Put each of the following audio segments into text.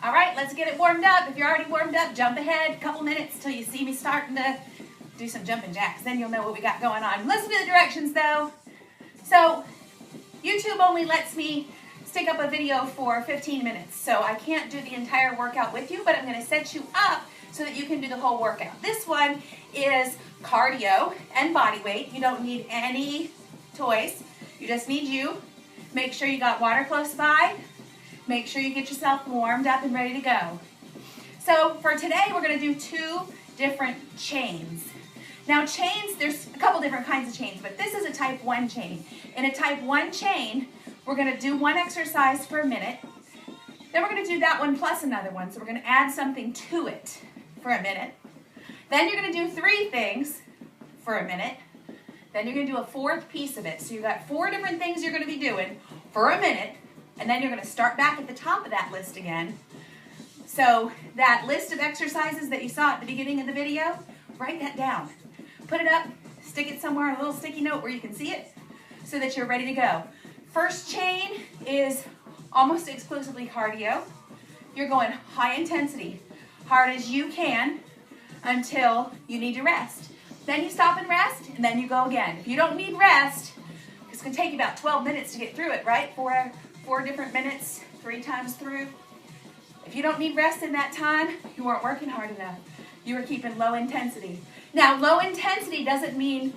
All right, let's get it warmed up. If you're already warmed up, jump ahead a couple minutes till you see me starting to do some jumping jacks. Then you'll know what we got going on. Listen to the directions though. So YouTube only lets me stick up a video for 15 minutes. So I can't do the entire workout with you, but I'm gonna set you up so that you can do the whole workout. This one is cardio and body weight. You don't need any toys. You just need you. Make sure you got water close by. Make sure you get yourself warmed up and ready to go. So for today, we're gonna do 2 different chains. Now chains, there's a couple different kinds of chains, but this is a type 1 chain. In a type 1 chain, we're gonna do 1 exercise for a minute. Then we're gonna do that one plus another one. So we're gonna add something to it for a minute. Then you're gonna do 3 things for a minute. Then you're gonna do a 4th piece of it. So you've got 4 different things you're gonna be doing for a minute. And then you're going to start back at the top of that list again. So that list of exercises that you saw at the beginning of the video, write that down. Put it up, stick it somewhere on a little sticky note where you can see it so that you're ready to go. First chain is almost exclusively cardio. You're going high intensity, hard as you can until you need to rest. Then you stop and rest, and then you go again. If you don't need rest, it's going to take you about 12 minutes to get through it, right? 4 different minutes, 3 times through. If you don't need rest in that time, you weren't working hard enough. You were keeping low intensity. Now, low intensity doesn't mean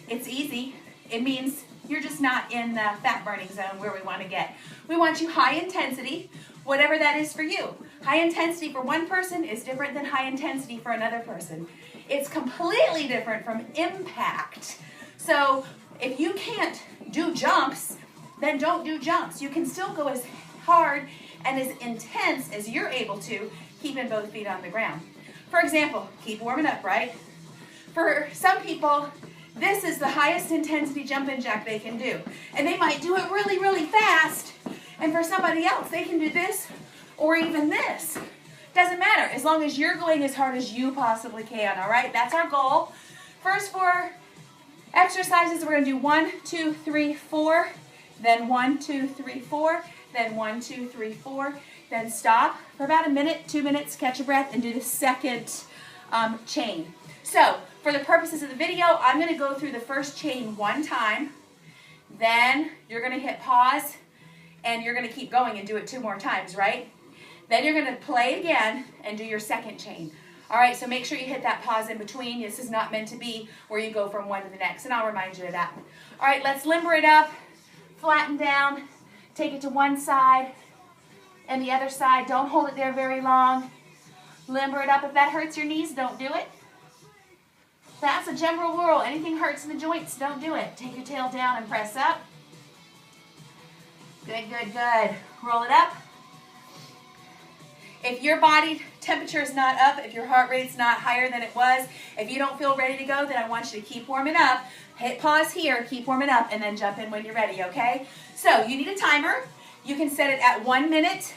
it's easy. It means you're just not in the fat burning zone where we want to get. We want you high intensity, whatever that is for you. High intensity for one person is different than high intensity for another person. It's completely different from impact. So if you can't do jumps, then don't do jumps. You can still go as hard and as intense as you're able to, keeping both feet on the ground. For example, keep warming up, right? For some people, this is the highest intensity jumping jack they can do. And they might do it really, really fast. And for somebody else, they can do this or even this. Doesn't matter, as long as you're going as hard as you possibly can, all right? That's our goal. First 4 exercises, we're gonna do 1, 2, 3, 4. Then 1, 2, 3, 4, then 1, 2, 3, 4, then stop for about a minute, 2 minutes, catch your breath, and do the second chain. So, for the purposes of the video, I'm going to go through the first chain 1 time, then you're going to hit pause, and you're going to keep going and do it 2 more times, right? Then you're going to play again and do your second chain. All right, so make sure you hit that pause in between. This is not meant to be where you go from one to the next, and I'll remind you of that. All right, let's limber it up. Flatten down, take it to one side and the other side. Don't hold it there very long. Limber it up. If that hurts your knees, don't do it. That's a general rule. Anything hurts in the joints, don't do it. Take your tail down and press up. Good, good, good. Roll it up. If your body temperature is not up, if your heart rate's not higher than it was, if you don't feel ready to go, then I want you to keep warming up. Hit pause here, keep warming up, and then jump in when you're ready, okay? So you need a timer. You can set it at 1 minute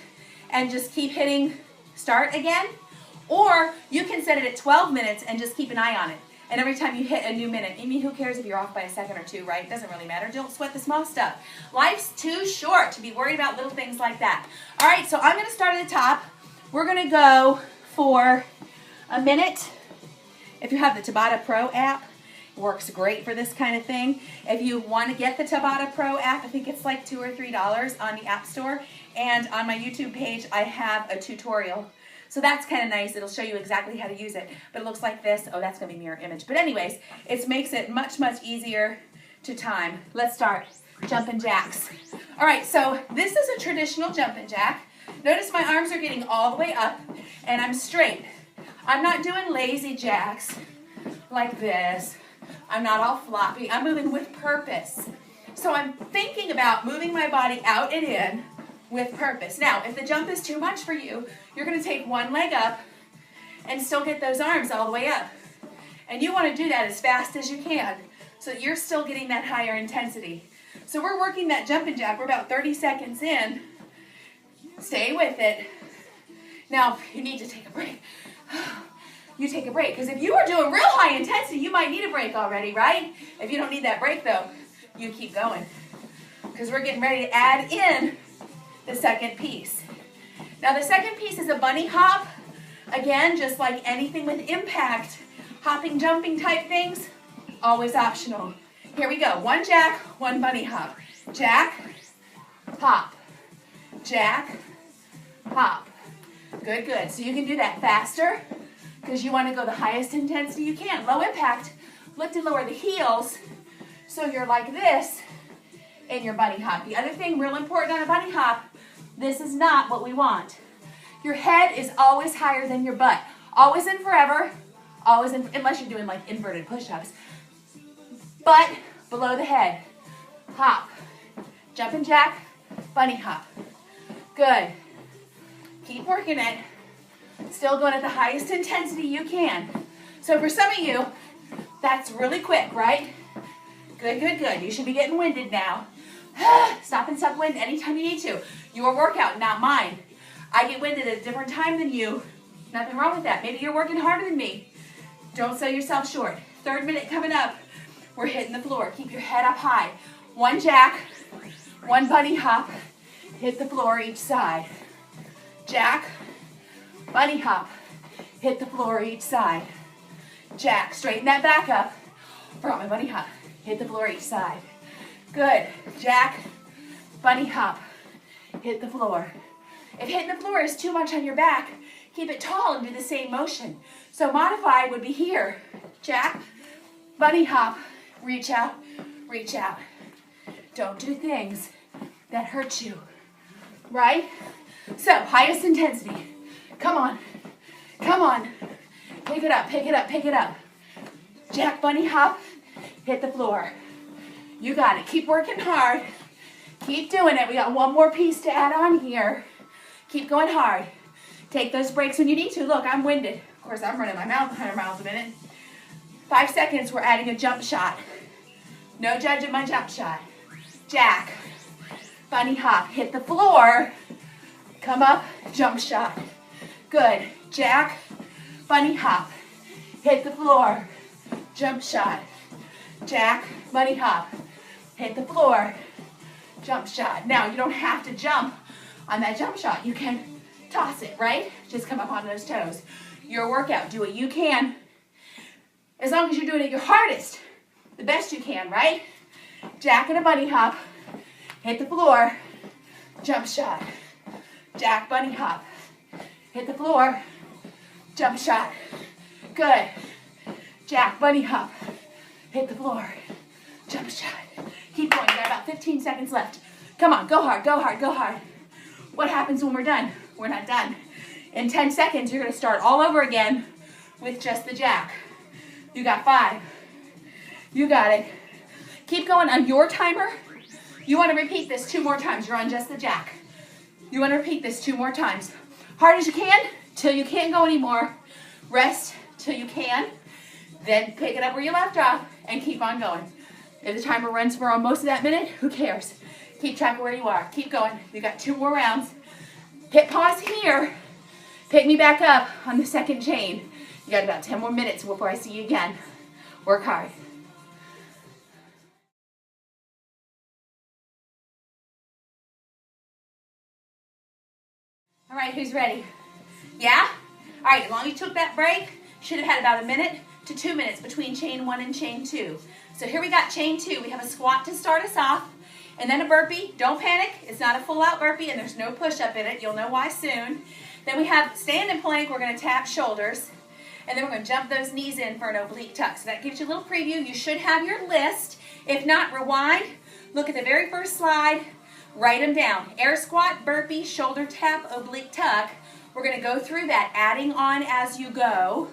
and just keep hitting start again. Or you can set it at 12 minutes and just keep an eye on it. And every time you hit a new minute, I mean, who cares if you're off by a second or 2, right? It doesn't really matter. Don't sweat the small stuff. Life's too short to be worried about little things like that. All right, so I'm going to start at the top. We're going to go for a minute. If you have the Tabata Pro app, it works great for this kind of thing. If you want to get the Tabata Pro app, I think it's like $2 or $3 on the App Store. And on my YouTube page, I have a tutorial. So that's kind of nice. It'll show you exactly how to use it. But it looks like this. Oh, that's going to be mirror image. But anyways, it makes it much, much easier to time. Let's start jumping jacks. All right, so this is a traditional jumping jack. Notice my arms are getting all the way up and I'm straight. I'm not doing lazy jacks like this. I'm not all floppy. I'm moving with purpose. So I'm thinking about moving my body out and in with purpose. Now, if the jump is too much for you, you're going to take one leg up and still get those arms all the way up. And you want to do that as fast as you can so that you're still getting that higher intensity. So we're working that jumping jack. We're about 30 seconds in. Stay with it. Now, if you need to take a break, you take a break. Because if you are doing real high intensity, you might need a break already, right? If you don't need that break, though, you keep going. Because we're getting ready to add in the second piece. Now the second piece is a bunny hop. Again, just like anything with impact, hopping, jumping type things, always optional. Here we go. One jack, one bunny hop. Jack, hop. Jack, hop. Good, good. So you can do that faster because you want to go the highest intensity you can. Low impact, lift and lower the heels so you're like this in your bunny hop. The other thing real important on a bunny hop, this is not what we want. Your head is always higher than your butt. Always and forever, always in, unless you're doing like inverted push-ups. Butt below the head. Hop. Jumping jack, bunny hop. Good. Keep working it. Still going at the highest intensity you can. So for some of you, that's really quick, right? Good, good, good. You should be getting winded now. Stop and suck wind anytime you need to. Your workout, not mine. I get winded at a different time than you. Nothing wrong with that. Maybe you're working harder than me. Don't sell yourself short. 3rd minute coming up. We're hitting the floor. Keep your head up high. One jack, one bunny hop. Hit the floor each side. Jack, bunny hop. Hit the floor each side. Jack, straighten that back up. From my bunny hop. Hit the floor each side. Good. Jack, bunny hop. Hit the floor. If hitting the floor is too much on your back, keep it tall and do the same motion. So modified would be here. Jack, bunny hop, reach out, reach out. Don't do things that hurt you, right? So highest intensity. Come on, come on. Pick it up, pick it up, pick it up. Jack, bunny hop, hit the floor. You got it. Keep working hard. Keep doing it. We got one more piece to add on here. Keep going hard. Take those breaks when you need to. Look, I'm winded. Of course, I'm running my mouth 100 miles a minute. 5 seconds, we're adding a jump shot. No judging my jump shot. Jack, bunny hop, hit the floor. Come up, jump shot. Good. Jack, bunny hop, hit the floor. Jump shot. Jack, bunny hop, hit the floor. Jump shot. Now, you don't have to jump on that jump shot. You can toss it, right? Just come up on those toes. Your workout, do what you can. As long as you're doing it your hardest, the best you can, right? Jack and a bunny hop, hit the floor, jump shot. Jack, bunny hop, hit the floor, jump shot. Good. Jack, bunny hop, hit the floor, jump shot. Keep going, you got about 15 seconds left. Come on, go hard, go hard, go hard. What happens when we're done? We're not done. In 10 seconds, you're gonna start all over again with just the jack. You got 5. You got it. Keep going on your timer. You wanna repeat this 2 more times. You're on just the jack. You wanna repeat this 2 more times. Hard as you can, till you can't go anymore. Rest till you can. Then pick it up where you left off and keep on going. If the timer runs for almost that minute, who cares? Keep track of where you are. Keep going. You got 2 more rounds. Hit pause here. Pick me back up on the second chain. You got about 10 more minutes before I see you again. Work hard. All right, who's ready? Yeah? All right, as long as you took that break, should have had about 1 minute to 2 minutes between chain 1 and chain 2. So here we got chain 2. We have a squat to start us off, and then a burpee. Don't panic. It's not a full-out burpee, and there's no push-up in it. You'll know why soon. Then we have standing plank. We're going to tap shoulders, and then we're going to jump those knees in for an oblique tuck. So that gives you a little preview. You should have your list. If not, rewind. Look at the very first slide. Write them down. Air squat, burpee, shoulder tap, oblique tuck. We're going to go through that, adding on as you go.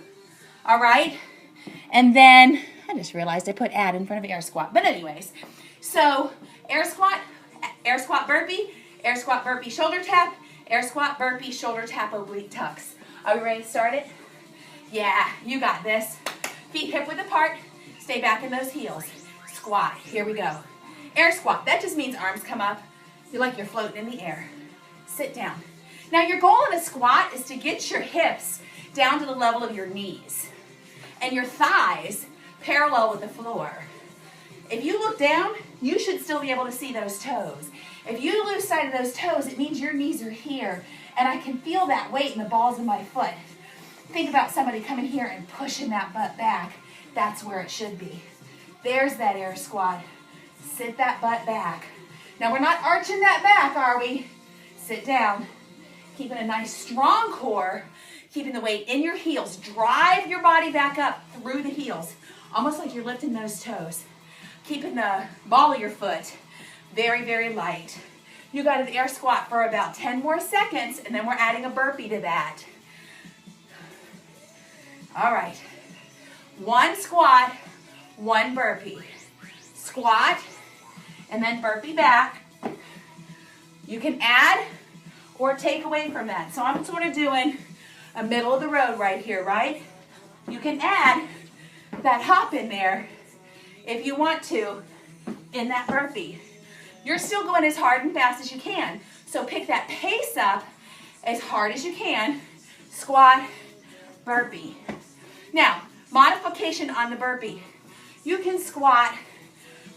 All right? And then, I just realized I put add in front of air squat. But anyways, so air squat, burpee, shoulder tap, air squat, burpee, shoulder tap, oblique tucks. Are we ready to start it? Yeah, you got this. Feet hip width apart. Stay back in those heels. Squat. Here we go. Air squat. That just means arms come up. Feel like you're floating in the air. Sit down. Now your goal in a squat is to get your hips down to the level of your knees and your thighs parallel with the floor. If you look down, you should still be able to see those toes. If you lose sight of those toes, it means your knees are here and I can feel that weight in the balls of my foot. Think about somebody coming here and pushing that butt back. That's where it should be. There's that air squat. Sit that butt back. Now we're not arching that back, are we? Sit down. Keeping a nice strong core, keeping the weight in your heels. Drive your body back up through the heels, almost like you're lifting those toes. Keeping the ball of your foot very, very light. You got an air squat for about 10 more seconds, and then we're adding a burpee to that. All right. 1 squat, 1 burpee. Squat, and then burpee back. You can add or take away from that. So I'm sort of doing a middle of the road right here, right? You can add that hop in there if you want to in that burpee. You're still going as hard and fast as you can. So pick that pace up as hard as you can. Squat, burpee. Now, modification on the burpee. You can squat,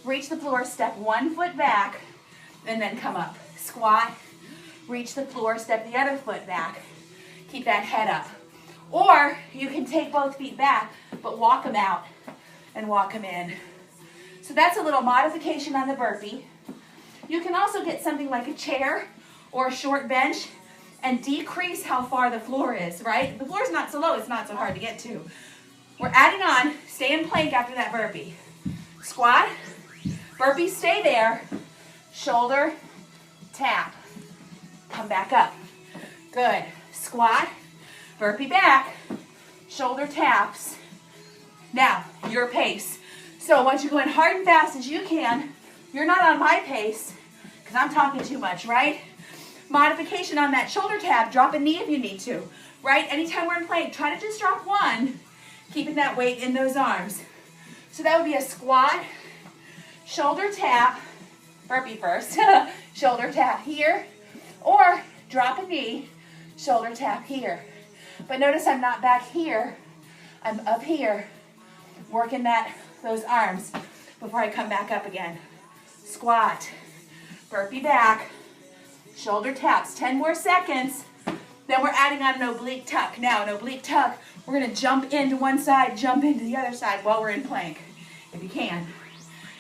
reach the floor, step 1 foot back, and then come up. Squat, reach the floor, step the other foot back. Keep that head up. Or you can take both feet back, but walk them out and walk them in. So that's a little modification on the burpee. You can also get something like a chair or a short bench and decrease how far the floor is, right? The floor is not so low, it's not so hard to get to. We're adding on, stay in plank after that burpee. Squat, burpee, stay there, shoulder, tap, come back up. Good. Squat, burpee back, shoulder taps. Now, your pace. So once you go in hard and fast as you can, you're not on my pace, because I'm talking too much, right? Modification on that shoulder tap, drop a knee if you need to, right? Anytime we're in plank, try to just drop 1, keeping that weight in those arms. So that would be a squat, shoulder tap, burpee first, shoulder tap here, or drop a knee, shoulder tap here. But notice I'm not back here, I'm up here, working those arms before I come back up again. Squat, burpee back, shoulder taps, 10 more seconds. Then we're adding on an oblique tuck. Now, an oblique tuck, we're gonna jump into one side, jump into the other side while we're in plank, if you can.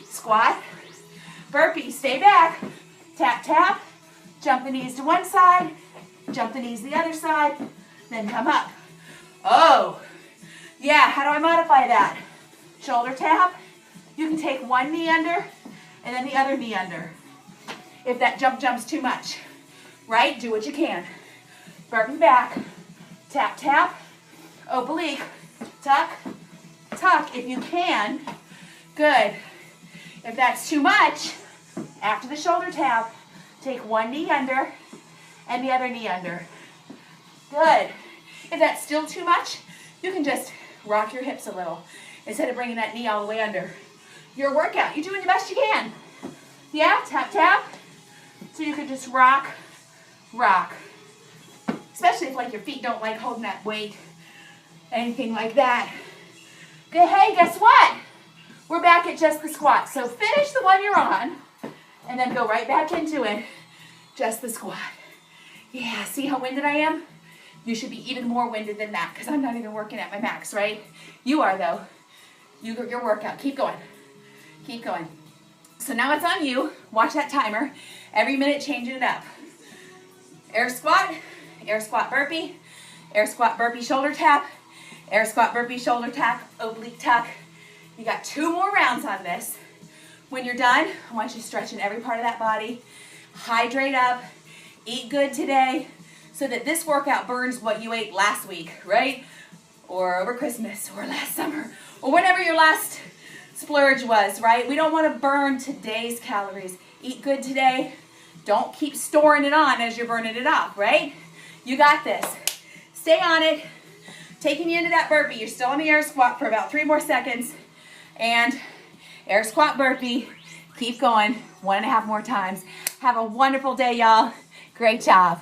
Squat, burpee, stay back, tap, tap, jump the knees to one side, jump the knees to the other side, then come up. Oh, yeah, how do I modify that? Shoulder tap, you can take 1 knee under, and then the other knee under. If that jumps too much, right? Do what you can. Burpee back, tap, tap, oblique, tuck, tuck if you can. Good. If that's too much, after the shoulder tap, take 1 knee under and the other knee under. Good. If that's still too much, you can just rock your hips a little instead of bringing that knee all the way under. Your workout, you're doing the best you can. Yeah, tap, tap. So you can just rock, rock. Especially if like your feet don't like holding that weight, anything like that. Good, hey, guess what? We're back at just the squat. So finish the one you're on and then go right back into it. Just the squat. Yeah, see how winded I am? You should be even more winded than that because I'm not even working at my max, right? You are though. Your workout, keep going. Keep going. So now it's on you. Watch that timer. Every minute changing it up. Air squat burpee, air squat burpee shoulder tap, air squat burpee shoulder tap, oblique tuck. You got 2 more rounds on this. When you're done, I want you stretching every part of that body. Hydrate up, eat good today so that this workout burns what you ate last week, right? Or over Christmas or last summer or whenever your last splurge was, right? We don't want to burn today's calories. Eat good today. Don't keep storing it on as you're burning it off, right? You got this. Stay on it. Taking you into that burpee. You're still on the air squat for about 3 more seconds. And air squat burpee. Keep going. 1.5 more times. Have a wonderful day, y'all. Great job.